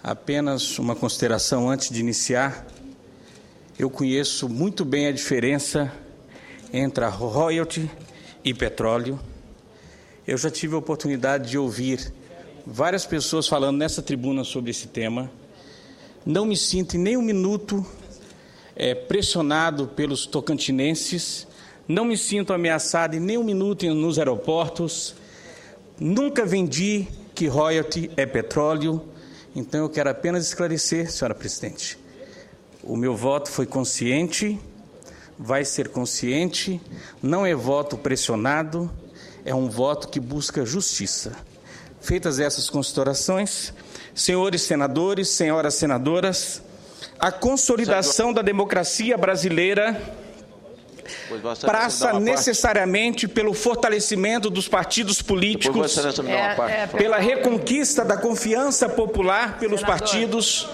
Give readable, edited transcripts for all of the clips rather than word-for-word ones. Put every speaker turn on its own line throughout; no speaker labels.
Apenas uma consideração antes de iniciar. Eu conheço muito bem a diferença entre a royalty e petróleo. Eu já tive a oportunidade de ouvir várias pessoas falando nessa tribuna sobre esse tema. Não me sinto em nem um minuto pressionado pelos tocantinenses, não me sinto ameaçado em nem um minuto nos aeroportos. Nunca vendi que royalty é petróleo. Então, eu quero apenas esclarecer, senhora presidente, o meu voto foi consciente, vai ser consciente, não é voto pressionado, é um voto que busca justiça. Feitas essas considerações, senhores senadores, senhoras senadoras, a consolidação da democracia brasileira passa necessariamente pelo fortalecimento dos partidos políticos, pela reconquista da confiança popular pelos partidos,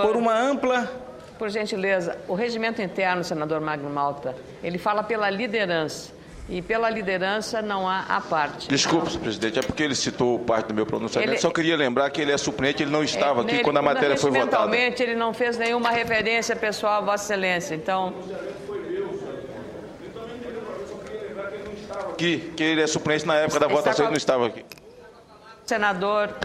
por uma ampla...
Por gentileza, o regimento interno, senador Magno Malta, ele fala pela liderança. E pela liderança não há a parte.
Desculpe, senhor presidente, é porque ele citou parte do meu pronunciamento. Só queria lembrar que ele é suplente, ele não estava aqui quando a matéria foi votada.
Regimentalmente, ele não fez nenhuma referência pessoal a Vossa Excelência. Então...
Que ele é suplente na época da votação e não estava aqui.
Senador,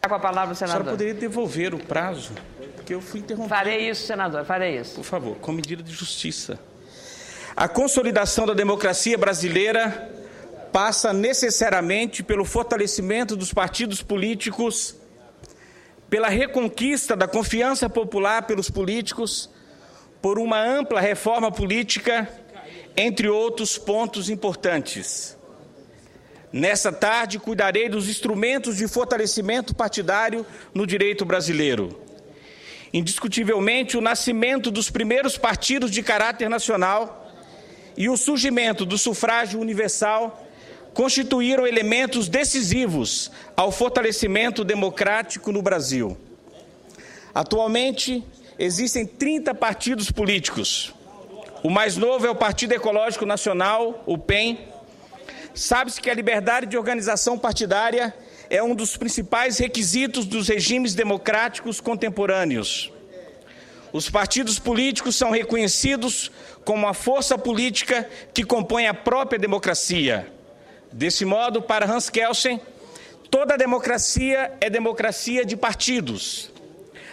com a palavra o senador.
A senhora poderia devolver o prazo, porque eu fui interrompido.
Farei isso, senador, farei isso.
Por favor, com medida de justiça. A consolidação da democracia brasileira passa necessariamente pelo fortalecimento dos partidos políticos, pela reconquista da confiança popular pelos políticos, por uma ampla reforma política, entre outros pontos importantes. Nessa tarde, cuidarei dos instrumentos de fortalecimento partidário no direito brasileiro. Indiscutivelmente, o nascimento dos primeiros partidos de caráter nacional e o surgimento do sufrágio universal constituíram elementos decisivos ao fortalecimento democrático no Brasil. Atualmente, existem 30 partidos políticos. O mais novo é o Partido Ecológico Nacional, o PEN. Sabe-se que a liberdade de organização partidária é um dos principais requisitos dos regimes democráticos contemporâneos. Os partidos políticos são reconhecidos como a força política que compõe a própria democracia. Desse modo, para Hans Kelsen, toda democracia é democracia de partidos.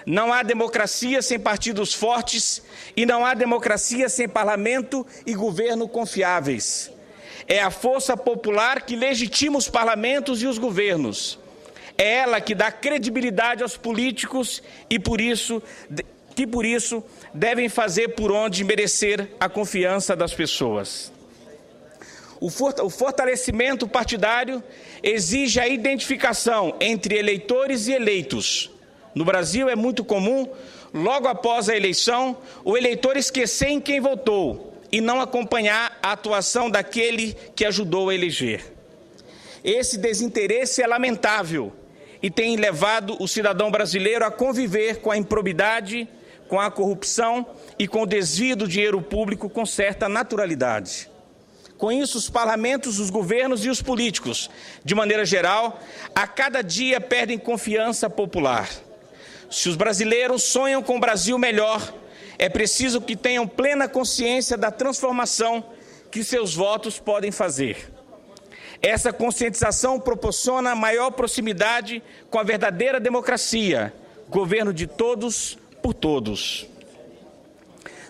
Não há democracia sem partidos fortes e não há democracia sem parlamento e governo confiáveis. É a força popular que legitima os parlamentos e os governos. É ela que dá credibilidade aos políticos e por isso devem fazer por onde merecer a confiança das pessoas. O fortalecimento partidário exige a identificação entre eleitores e eleitos. No Brasil é muito comum, logo após a eleição, o eleitor esquecer em quem votou e não acompanhar a atuação daquele que ajudou a eleger. Esse desinteresse é lamentável e tem levado o cidadão brasileiro a conviver com a improbidade, com a corrupção e com o desvio do dinheiro público com certa naturalidade. Com isso, os parlamentos, os governos e os políticos, de maneira geral, a cada dia perdem confiança popular. Se os brasileiros sonham com um Brasil melhor, é preciso que tenham plena consciência da transformação que seus votos podem fazer. Essa conscientização proporciona maior proximidade com a verdadeira democracia, governo de todos por todos.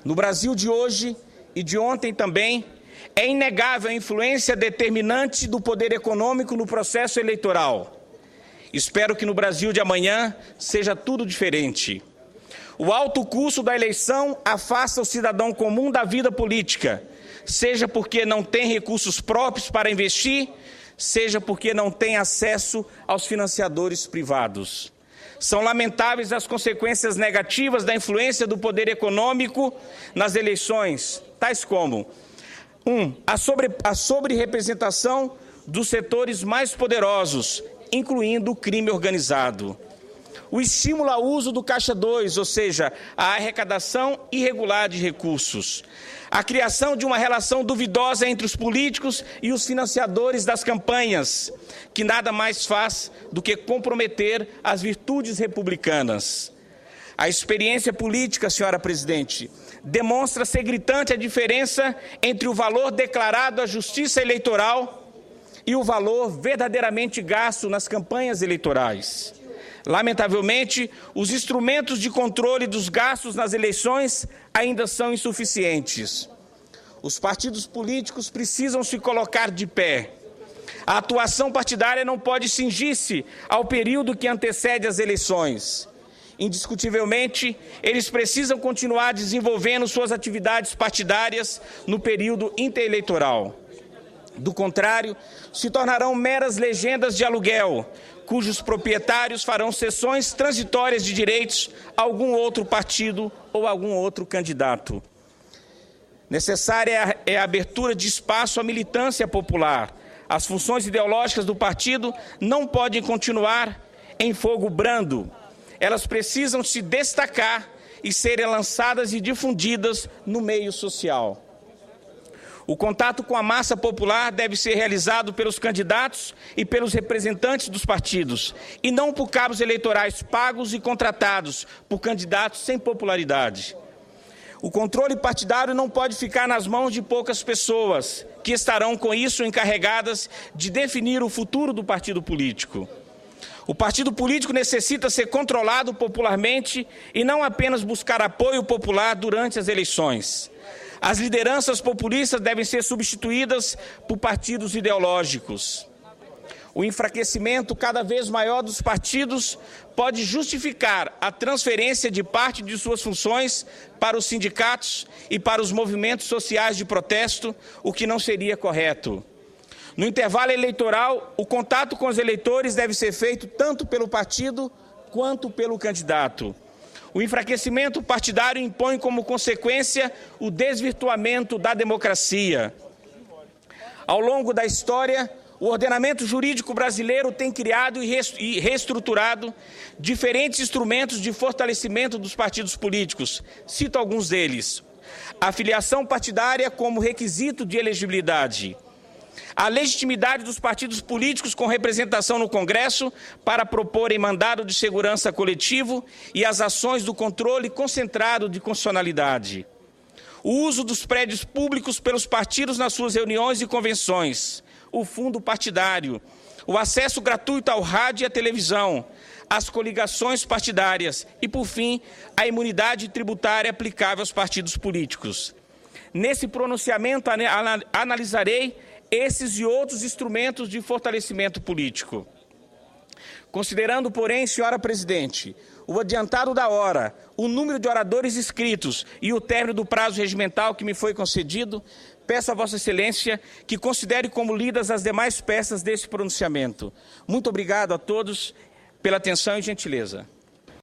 No Brasil de hoje e de ontem também, é inegável a influência determinante do poder econômico no processo eleitoral. Espero que no Brasil de amanhã seja tudo diferente. O alto custo da eleição afasta o cidadão comum da vida política, seja porque não tem recursos próprios para investir, seja porque não tem acesso aos financiadores privados. São lamentáveis as consequências negativas da influência do poder econômico nas eleições, tais como a sobre-representação dos setores mais poderosos, incluindo o crime organizado. o estímulo ao uso do Caixa 2, ou seja, a arrecadação irregular de recursos, a criação de uma relação duvidosa entre os políticos e os financiadores das campanhas, que nada mais faz do que comprometer as virtudes republicanas. A experiência política, senhora presidente, demonstra ser gritante a diferença entre o valor declarado à justiça eleitoral e o valor verdadeiramente gasto nas campanhas eleitorais. Lamentavelmente, os instrumentos de controle dos gastos nas eleições ainda são insuficientes. Os partidos políticos precisam se colocar de pé. A atuação partidária não pode cingir-se ao período que antecede as eleições. Indiscutivelmente, eles precisam continuar desenvolvendo suas atividades partidárias no período intereleitoral. Do contrário, se tornarão meras legendas de aluguel, cujos proprietários farão cessões transitórias de direitos a algum outro partido ou algum outro candidato. Necessária é a abertura de espaço à militância popular. As funções ideológicas do partido não podem continuar em fogo brando. Elas precisam se destacar e serem lançadas e difundidas no meio social. O contato com a massa popular deve ser realizado pelos candidatos e pelos representantes dos partidos, e não por cabos eleitorais pagos e contratados por candidatos sem popularidade. O controle partidário não pode ficar nas mãos de poucas pessoas, que estarão com isso encarregadas de definir o futuro do partido político. O partido político necessita ser controlado popularmente e não apenas buscar apoio popular durante as eleições. As lideranças populistas devem ser substituídas por partidos ideológicos. O enfraquecimento cada vez maior dos partidos pode justificar a transferência de parte de suas funções para os sindicatos e para os movimentos sociais de protesto, o que não seria correto. No intervalo eleitoral, o contato com os eleitores deve ser feito tanto pelo partido quanto pelo candidato. O enfraquecimento partidário impõe como consequência o desvirtuamento da democracia. Ao longo da história, o ordenamento jurídico brasileiro tem criado e reestruturado diferentes instrumentos de fortalecimento dos partidos políticos. Cito alguns deles. A filiação partidária como requisito de elegibilidade. A legitimidade dos partidos políticos com representação no Congresso para proporem mandado de segurança coletivo e as ações do controle concentrado de constitucionalidade. O uso dos prédios públicos pelos partidos nas suas reuniões e convenções. O fundo partidário. O acesso gratuito ao rádio e à televisão. As coligações partidárias. E, por fim, a imunidade tributária aplicável aos partidos políticos. Nesse pronunciamento, analisarei esses e outros instrumentos de fortalecimento político. Considerando, porém, senhora presidente, o adiantado da hora, o número de oradores inscritos e o término do prazo regimental que me foi concedido, peço a Vossa Excelência que considere como lidas as demais peças desse pronunciamento. Muito obrigado a todos pela atenção e gentileza.